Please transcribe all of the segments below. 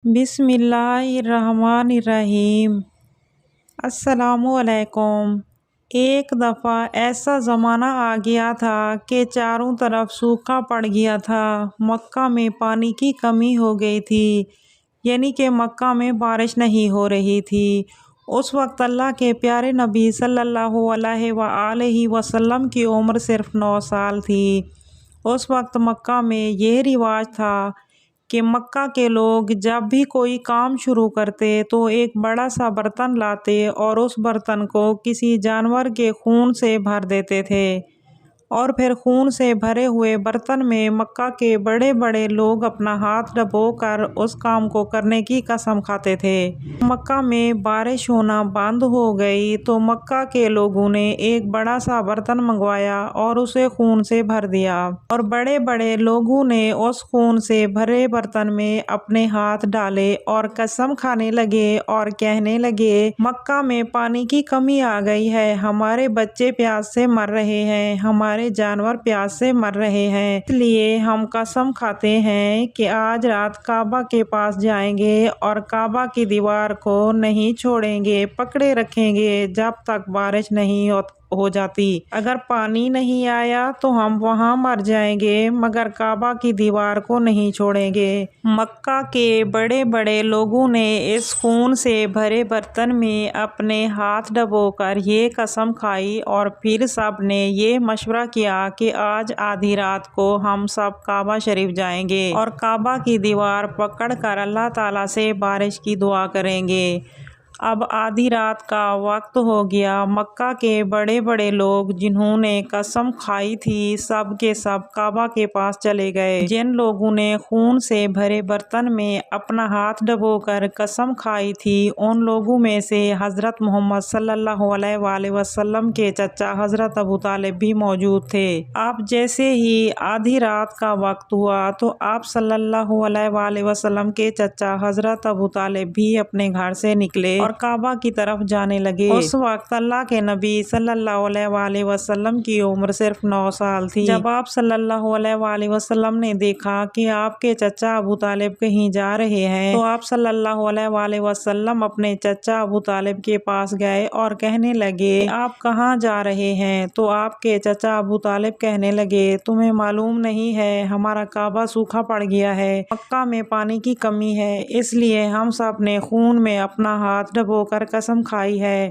بسم اللہ الرحمن الرحیم۔ السلام علیکم۔ ایک دفعہ ایسا زمانہ آ گیا تھا کہ چاروں طرف سوکھا پڑ گیا تھا۔ مکہ میں پانی کی کمی ہو گئی تھی، یعنی کہ مکہ میں بارش نہیں ہو رہی تھی۔ اس وقت اللہ کے پیارے نبی صلی اللہ علیہ وآلہ وسلم کی عمر صرف 9 سال تھی۔ اس وقت مکہ میں یہ رواج تھا کہ مکہ کے لوگ جب بھی کوئی کام شروع کرتے تو ایک بڑا سا برتن لاتے اور اس برتن کو کسی جانور کے خون سے بھر دیتے تھے، اور پھر خون سے بھرے ہوئے برتن میں مکہ کے بڑے بڑے لوگ اپنا ہاتھ ڈبو کر اس کام کو کرنے کی قسم کھاتے تھے۔ مکہ میں بارش ہونا بند ہو گئی تو مکہ کے لوگوں نے ایک بڑا سا برتن منگوایا اور اسے خون سے بھر دیا، اور بڑے بڑے لوگوں نے اس خون سے بھرے برتن میں اپنے ہاتھ ڈالے اور قسم کھانے لگے اور کہنے لگے، مکہ میں پانی کی کمی آ گئی ہے، ہمارے بچے پیاس سے مر رہے ہیں، ہمارے جانور پیاس سے مر رہے ہیں، اس لیے ہم قسم کھاتے ہیں کہ آج رات کعبہ کے پاس جائیں گے اور کعبہ کی دیوار کو نہیں چھوڑیں گے، پکڑے رکھیں گے جب تک بارش نہیں ہو جاتی۔ اگر پانی نہیں آیا تو ہم وہاں مر جائیں گے، مگر کعبہ کی دیوار کو نہیں چھوڑیں گے۔ مکہ کے بڑے بڑے لوگوں نے اس خون سے بھرے برتن میں اپنے ہاتھ ڈبو کر یہ قسم کھائی، اور پھر سب نے یہ مشورہ کیا کہ آج آدھی رات کو ہم سب کعبہ شریف جائیں گے اور کعبہ کی دیوار پکڑ کر اللہ تعالیٰ سے بارش کی دعا کریں گے۔ اب آدھی رات کا وقت ہو گیا۔ مکہ کے بڑے بڑے لوگ جنہوں نے قسم کھائی تھی سب کے سب کعبہ کے پاس چلے گئے۔ جن لوگوں نے خون سے بھرے برتن میں اپنا ہاتھ ڈبو کر قسم کھائی تھی ان لوگوں میں سے حضرت محمد صلی اللہ علیہ وآلہ وسلم کے چچا حضرت ابو طالب بھی موجود تھے۔ اب جیسے ہی آدھی رات کا وقت ہوا تو آپ صلی اللہ علیہ وآلہ وسلم کے چچا حضرت ابو طالب بھی اپنے گھر سے نکلے اور کعبہ کی طرف جانے لگے۔ اس وقت اللہ کے نبی صلی اللہ علیہ وآلہ وسلم کی عمر صرف 9 سال تھی۔ جب آپ صلی اللہ علیہ وآلہ وسلم نے دیکھا کہ آپ کے چچا ابو طالب کہیں جا رہے ہیں تو آپ صلی اللہ علیہ وآلہ وسلم اپنے چچا ابو طالب کے پاس گئے اور کہنے لگے، آپ کہاں جا رہے ہیں؟ تو آپ کے چچا ابو طالب کہنے لگے، تمہیں معلوم نہیں ہے ہمارا کعبہ سوکھا پڑ گیا ہے، مکہ میں پانی کی کمی ہے، اس لیے ہم سب نے خون میں اپنا ہاتھ ڈبو کر قسم کھائی ہے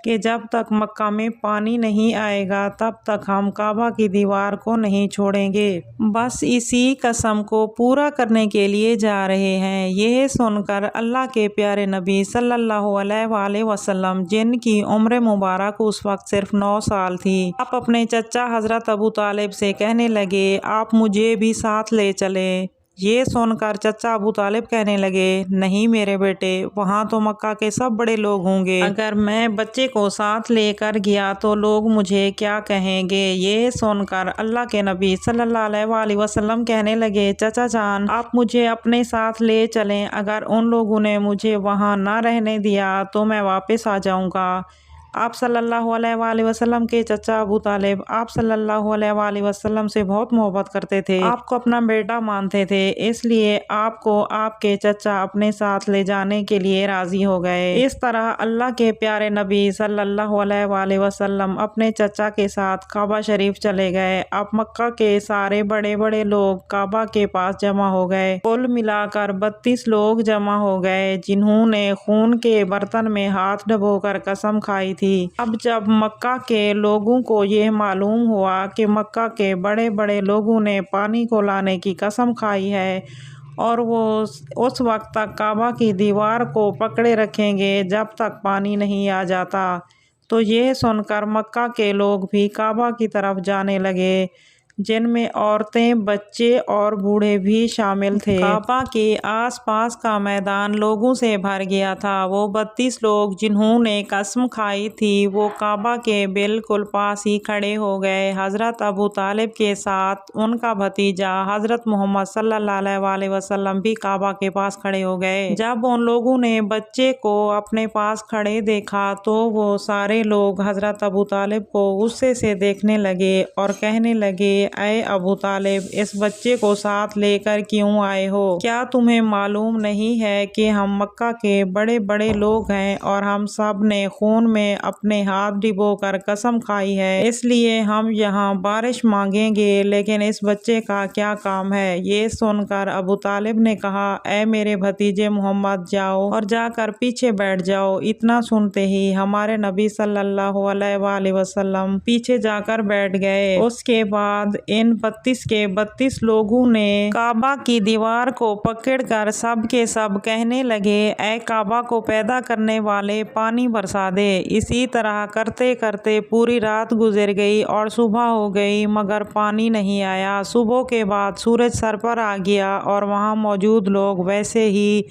کہ جب تک مکہ میں پانی نہیں آئے گا تب تک ہم کعبہ کی دیوار کو نہیں چھوڑیں گے۔ بس اسی قسم کو پورا کرنے کے لیے جا رہے ہیں۔ یہ سن کر اللہ کے پیارے نبی صلی اللہ علیہ وآلہ وسلم جن کی عمر مبارک اس وقت صرف 9 سال تھی، آپ اپنے چچا حضرت ابو طالب سے کہنے لگے، آپ مجھے بھی ساتھ لے چلیں۔ یہ سن کر چچا ابو طالب کہنے لگے، نہیں میرے بیٹے، وہاں تو مکہ کے سب بڑے لوگ ہوں گے، اگر میں بچے کو ساتھ لے کر گیا تو لوگ مجھے کیا کہیں گے؟ یہ سن کر اللہ کے نبی صلی اللہ علیہ وآلہ وسلم کہنے لگے، چچا جان، آپ مجھے اپنے ساتھ لے چلیں، اگر ان لوگوں نے مجھے وہاں نہ رہنے دیا تو میں واپس آ جاؤں گا۔ آپ صلی اللہ علیہ وآلہ وسلم کے چچا ابو طالب آپ صلی اللہ علیہ وآلہ وسلم سے بہت محبت کرتے تھے، آپ کو اپنا بیٹا مانتے تھے، اس لیے آپ کو آپ کے چچا اپنے ساتھ لے جانے کے لیے راضی ہو گئے۔ اس طرح اللہ کے پیارے نبی صلی اللہ علیہ وآلہ وسلم اپنے چچا کے ساتھ کعبہ شریف چلے گئے۔ اب مکہ کے سارے بڑے بڑے لوگ کعبہ کے پاس جمع ہو گئے۔ کل ملا کر 32 لوگ جمع ہو گئے جنہوں نے خون کے برتن میں ہاتھ ڈبو کر قسم کھائی تھی۔ اب جب مکہ کے لوگوں کو یہ معلوم ہوا کہ مکہ کے بڑے بڑے لوگوں نے پانی کو لانے کی قسم کھائی ہے اور وہ اس وقت تک کعبہ کی دیوار کو پکڑے رکھیں گے جب تک پانی نہیں آ جاتا، تو یہ سن کر مکہ کے لوگ بھی کعبہ کی طرف جانے لگے، جن میں عورتیں، بچے اور بوڑھے بھی شامل تھے۔ کعبہ کے آس پاس کا میدان لوگوں سے بھر گیا تھا۔ وہ 32 لوگ جنہوں نے قسم کھائی تھی وہ کعبہ کے بالکل پاس ہی کھڑے ہو گئے۔ حضرت ابو طالب کے ساتھ ان کا بھتیجا حضرت محمد صلی اللہ علیہ وآلہ وسلم بھی کعبہ کے پاس کھڑے ہو گئے۔ جب ان لوگوں نے بچے کو اپنے پاس کھڑے دیکھا تو وہ سارے لوگ حضرت ابو طالب کو غصے سے دیکھنے لگے اور کہنے لگے، اے ابو طالب، اس بچے کو ساتھ لے کر کیوں آئے ہو؟ کیا تمہیں معلوم نہیں ہے کہ ہم مکہ کے بڑے بڑے لوگ ہیں اور ہم سب نے خون میں اپنے ہاتھ ڈبو کر قسم کھائی ہے، اس لیے ہم یہاں بارش مانگیں گے، لیکن اس بچے کا کیا کام ہے؟ یہ سن کر ابو طالب نے کہا، اے میرے بھتیجے محمد، جاؤ اور جا کر پیچھے بیٹھ جاؤ۔ اتنا سنتے ہی ہمارے نبی صلی اللہ علیہ وآلہ وسلم پیچھے جا کر بیٹھ گئے۔ اس کے بعد ان 32 کے 32 لوگوں نے کعبہ کی دیوار کو پکڑ کر سب کے سب کہنے لگے، اے کعبہ کو پیدا کرنے والے، پانی برسا دے۔ اسی طرح کرتے کرتے پوری رات گزر گئی اور صبح ہو گئی مگر پانی نہیں آیا۔ صبح کے بعد سورج سر پر آ گیا اور وہاں موجود لوگ ویسے ہی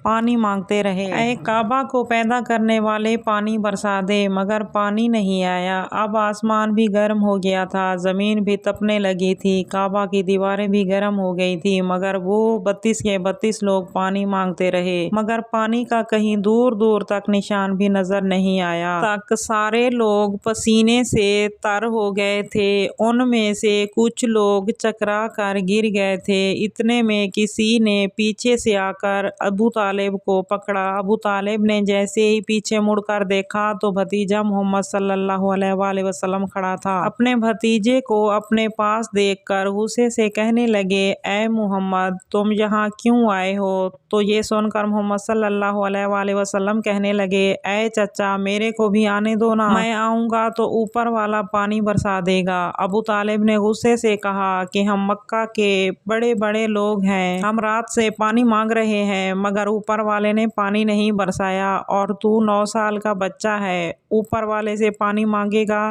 پانی مانگتے رہے، اے کعبہ کو پیدا کرنے والے، پانی برسا دے، مگر پانی نہیں آیا۔ اب آسمان بھی گرم ہو گیا تھا، زمین بھی تپنے لگی تھی، کعبہ کی دیواریں بھی گرم ہو گئی تھی، مگر وہ 32 کے 32 لوگ پانی مانگتے رہے، مگر پانی کا کہیں دور دور تک نشان بھی نظر نہیں آیا۔ تک سارے لوگ پسینے سے تر ہو گئے تھے، ان میں سے کچھ لوگ چکرا کر گر گئے تھے۔ اتنے میں کسی نے پیچھے سے آ کر ابو طالب کو پکڑا۔ ابو طالب نے جیسے ہی پیچھے مڑ کر دیکھا تو بھتیجا محمد صلی اللہ علیہ وآلہ وسلم کھڑا تھا۔ اپنے بھتیجے کو اپنے پاس دیکھ کر غصے سے کہنے لگے، اے محمد، تم یہاں کیوں آئے ہو؟ تو یہ سن کر محمد صلی اللہ علیہ وآلہ وسلم کہنے لگے، اے چچا، میرے کو بھی آنے دو نا، میں آؤں گا تو اوپر والا پانی برسا دے گا۔ ابو طالب نے غصے سے کہا کہ ہم مکہ کے بڑے بڑے لوگ ہیں، ہم رات سے پانی مانگ رہے ہیں مگر اوپر والے نے پانی نہیں برسایا، اور تو 9 سال کا بچہ ہے، اوپر والے سے پانی مانگے گا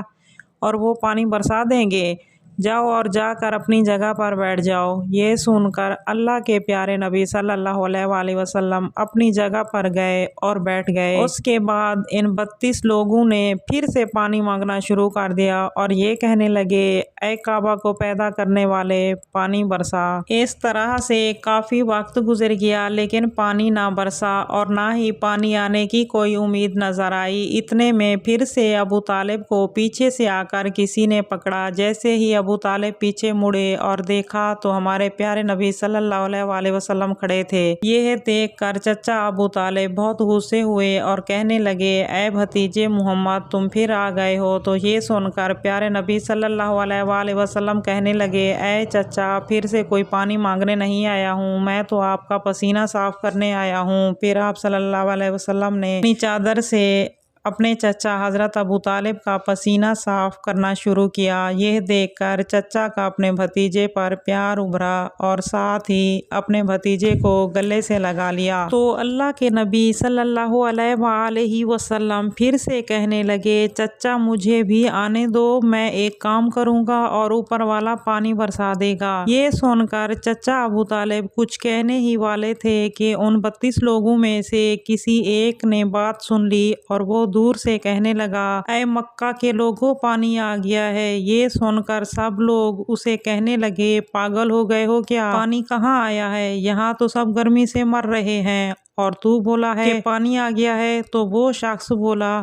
اور وہ پانی برسا دیں گے؟ جاؤ اور جا کر اپنی جگہ پر بیٹھ جاؤ۔ یہ سن کر اللہ کے پیارے نبی صلی اللہ علیہ وآلہ وسلم اپنی جگہ پر گئے اور بیٹھ گئے۔ اس کے بعد ان 32 لوگوں نے پھر سے پانی مانگنا شروع کر دیا اور یہ کہنے لگے، اے کعبہ کو پیدا کرنے والے، پانی برسا۔ اس طرح سے کافی وقت گزر گیا لیکن پانی نہ برسا اور نہ ہی پانی آنے کی کوئی امید نظر آئی۔ اتنے میں پھر سے ابو طالب کو پیچھے سے آ کر کسی نے پکڑا۔ جیسے ہی ابو طالب پیچھے مڑے اور دیکھا تو ہمارے پیارے نبی صلی اللہ علیہ وآلہ وسلم کھڑے تھے۔ یہ دیکھ کر چچا ابو طالب بہت غصے ہوئے اور کہنے لگے، اے بھتیجے محمد، تم پھر آ گئے ہو؟ تو یہ سن کر پیارے نبی صلی اللہ علیہ وآلہ وسلم کہنے لگے، اے چچا، پھر سے کوئی پانی مانگنے نہیں آیا ہوں، میں تو آپ کا پسینہ صاف کرنے آیا ہوں۔ پھر آپ صلی اللہ علیہ وسلم نے اپنی چادر سے اپنے چچا حضرت ابو طالب کا پسینہ صاف کرنا شروع کیا۔ یہ دیکھ کر چچا کا اپنے بھتیجے پر پیار ابھرا اور ساتھ ہی اپنے بھتیجے کو گلے سے لگا لیا۔ تو اللہ کے نبی صلی اللہ علیہ وآلہ وسلم پھر سے کہنے لگے، چچا، مجھے بھی آنے دو، میں ایک کام کروں گا اور اوپر والا پانی برسا دے گا۔ یہ سن کر چچا ابو طالب کچھ کہنے ہی والے تھے کہ ان 32 لوگوں میں سے کسی ایک نے بات سن لی اور وہ دور سے کہنے لگا، اے مکہ کے لوگوں، پانی آ گیا ہے۔ یہ سن کر سب لوگ اسے کہنے لگے، پاگل ہو گئے ہو کیا؟ پانی کہاں آیا ہے؟ یہاں تو سب گرمی سے مر رہے ہیں اور تو بولا ہے کہ پانی آ گیا ہے؟ تو وہ شخص بولا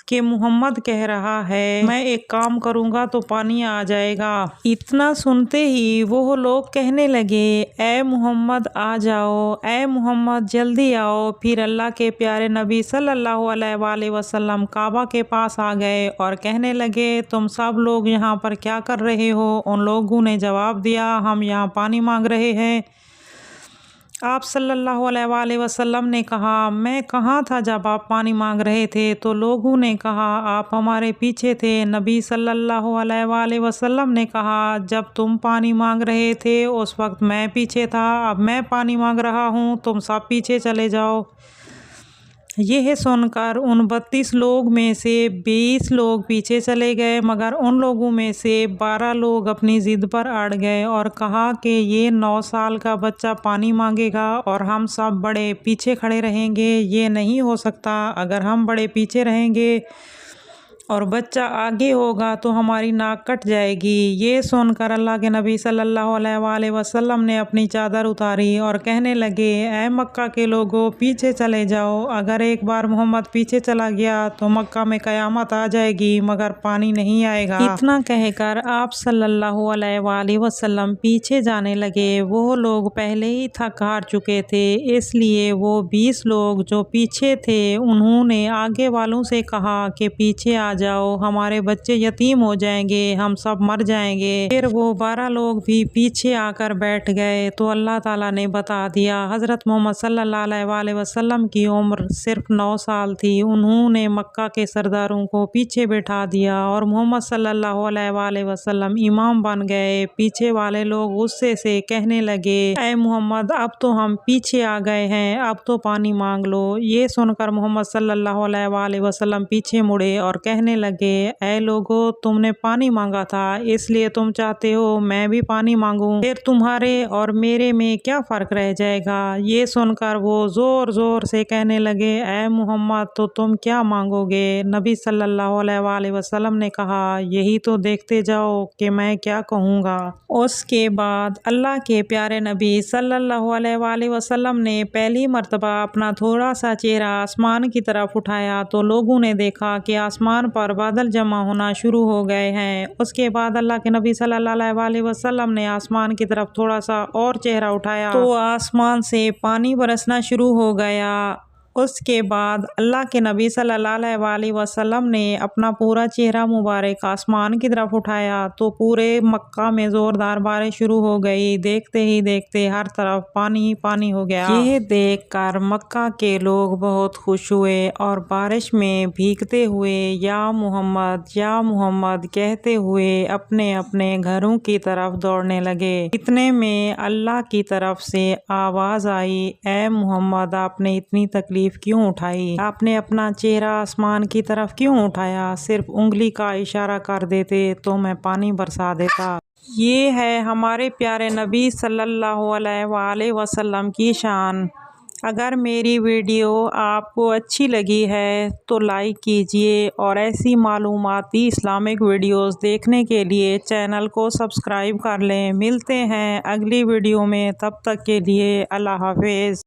کہ محمد کہہ رہا ہے میں ایک کام کروں گا تو پانی آ جائے گا۔ اتنا سنتے ہی وہ لوگ کہنے لگے، اے محمد آ جاؤ، اے محمد جلدی آؤ۔ پھر اللہ کے پیارے نبی صلی اللہ علیہ وآلہ وسلم کعبہ کے پاس آ گئے اور کہنے لگے، تم سب لوگ یہاں پر کیا کر رہے ہو؟ ان لوگوں نے جواب دیا، ہم یہاں پانی مانگ رہے ہیں۔ آپ صلی اللہ علیہ وآلہ وسلم نے کہا، میں کہاں تھا جب آپ پانی مانگ رہے تھے؟ تو لوگوں نے کہا، آپ ہمارے پیچھے تھے۔ نبی صلی اللہ علیہ وآلہ وسلم نے کہا، جب تم پانی مانگ رہے تھے اس وقت میں پیچھے تھا، اب میں پانی مانگ رہا ہوں، تم سب پیچھے چلے جاؤ۔ یہ سن کر ان 32 لوگ میں سے 20 لوگ پیچھے چلے گئے مگر ان لوگوں میں سے 12 لوگ اپنی ضد پر اڑ گئے اور کہا کہ یہ 9 سال کا بچہ پانی مانگے گا اور ہم سب بڑے پیچھے کھڑے رہیں گے، یہ نہیں ہو سکتا۔ اگر ہم بڑے پیچھے رہیں گے اور بچہ آگے ہوگا تو ہماری ناک کٹ جائے گی۔ یہ سن کر اللہ کے نبی صلی اللہ علیہ وآلہ وسلم نے اپنی چادر اتاری اور کہنے لگے، اے مکہ کے لوگوں، پیچھے چلے جاؤ۔ اگر ایک بار محمد پیچھے چلا گیا تو مکہ میں قیامت آ جائے گی مگر پانی نہیں آئے گا۔ اتنا کہہ کر آپ صلی اللہ علیہ وآلہ وسلم پیچھے جانے لگے۔ وہ لوگ پہلے ہی تھک ہار چکے تھے، اس لیے وہ 20 لوگ جو پیچھے تھے انہوں نے آگے والوں سے کہا کہ پیچھے آ جاؤ، ہمارے بچے یتیم ہو جائیں گے، ہم سب مر جائیں گے۔ پھر وہ 12 لوگ بھی پیچھے آ کر بیٹھ گئے تو اللہ تعالیٰ نے بتا دیا۔ حضرت محمد صلی اللہ علیہ وآلہ وسلم کی عمر صرف 9 سال تھی۔ انہوں نے مکہ کے سرداروں کو پیچھے بٹھا دیا اور محمد صلی اللہ علیہ وآلہ وسلم امام بن گئے۔ پیچھے والے لوگ غصے سے کہنے لگے، اے محمد، اب تو ہم پیچھے آ گئے ہیں، اب تو پانی مانگ لو۔ یہ سن کر محمد صلی اللہ علیہ وآلہ وسلم پیچھے مڑے اور کہنے لگے، اے لوگو، تم نے پانی مانگا تھا، اس لیے تم چاہتے ہو میں بھی پانی مانگوں؟ پھر تمہارے اور میرے میں کیا فرق رہ جائے گا؟ یہ سن کر وہ زور زور سے کہنے لگے، اے محمد، تو تم کیا مانگو گے؟ نبی صلی اللہ علیہ وآلہ وسلم نے کہا، یہی تو دیکھتے جاؤ کہ میں کیا کہوں گا۔ اس کے بعد اللہ کے پیارے نبی صلی اللہ علیہ وآلہ وسلم نے پہلی مرتبہ اپنا تھوڑا سا چہرہ آسمان کی طرف اٹھایا تو لوگوں نے دیکھا کہ آسمان پر بادل جمع ہونا شروع ہو گئے ہیں۔ اس کے بعد اللہ کے نبی صلی اللہ علیہ وآلہ وسلم نے آسمان کی طرف تھوڑا سا اور چہرہ اٹھایا تو آسمان سے پانی برسنا شروع ہو گیا۔ اس کے بعد اللہ کے نبی صلی اللہ علیہ وآلہ وسلم نے اپنا پورا چہرہ مبارک آسمان کی طرف اٹھایا تو پورے مکہ میں زوردار بارش شروع ہو گئی۔ دیکھتے ہی دیکھتے ہر طرف پانی ہی پانی ہو گیا۔ یہ دیکھ کر مکہ کے لوگ بہت خوش ہوئے اور بارش میں بھیگتے ہوئے یا محمد کہتے ہوئے اپنے اپنے گھروں کی طرف دوڑنے لگے۔ اتنے میں اللہ کی طرف سے آواز آئی، اے محمد، آپ نے اتنی تکلیف کیوں اٹھائی؟ آپ نے اپنا چہرہ آسمان کی طرف کیوں اٹھایا؟ صرف انگلی کا اشارہ کر دیتے تو میں پانی برسا دیتا۔ یہ ہے ہمارے پیارے نبی صلی اللہ علیہ وآلہ وسلم کی شان۔ اگر میری ویڈیو آپ کو اچھی لگی ہے تو لائک کیجیے اور ایسی معلوماتی اسلامک ویڈیوز دیکھنے کے لیے چینل کو سبسکرائب کر لیں۔ ملتے ہیں اگلی ویڈیو میں، تب تک کے لیے اللہ حافظ۔